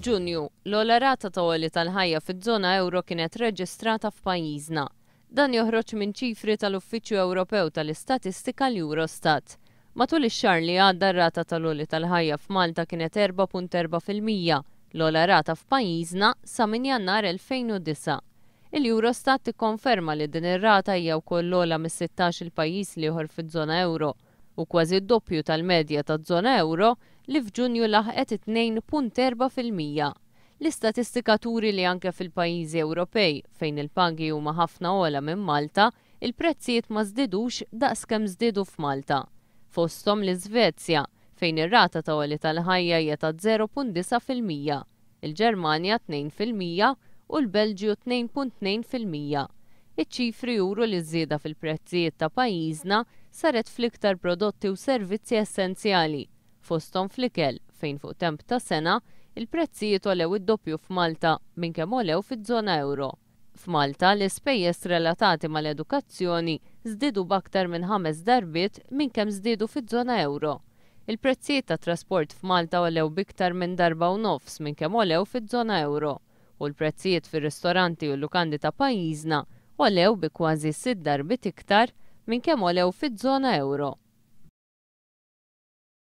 F'Ġunju, l-ogħla rata ta' għolji tal-ħajja fiż-żona euro kienet reġistrata f'pajjiżna. Dan joħroġ minn ċifri tal-Uffiċċju Ewropew tal-Istatistika l-Eurostat. Matul ix-xahar li għadda r-rata tal-għolji tal-ħajja f'Malta kienet 4.4%, l-ogħla rata f'pajjiżna sa minn Jannar 2009. Il-Eurostat tikkonferma li din ir-rata hija wkoll l-ogħla mis-16 il-pajjiż li ieħor fiż-żona euro u kważi d-doppju tal-medja taż-żona euro li f'Ġunju laħqet 2.4%. L-istatistika turi li anke fil-pajjiżi Ewropej fejn il-pagi huma ħafna ogħla minn Malta, il-prezzijiet ma żdiedux daqskemm żdiedu f'Malta. Fosthom l-Iżvezja fejn ir-rata ta' għolji tal-ħajja hija ta' 0.9%, il-Ġermanja 2% u l-Belġju 2.2%. Iċ-ċifri juru li żieda fil-prezzijiet ta' pajjiżna saret fl-iktar prodotti u servizzi essenzjali, fosthom fl-ikel fejn fuq temp ta' sena il-prezzijiet għolew id-doppju f'Malta minn kemm għolew fiż-żona euro. F'Malta l-ispejjeż relatati mal-edukazzjoni żdiedu b'aktar minn 5 darbiet minn kemm żdiedu fiż-żona euro. Il-prezzijiet tat trasport f'Malta għolew b'iktar minn darba u nofs minn kemm għolew fiż-żona euro u l-prezzijiet fir-ristoranti u l-lukandi ta' pajjiżna għolew bi kważi 6 darbiet iktar minn kemm għolew fiż-żona euro.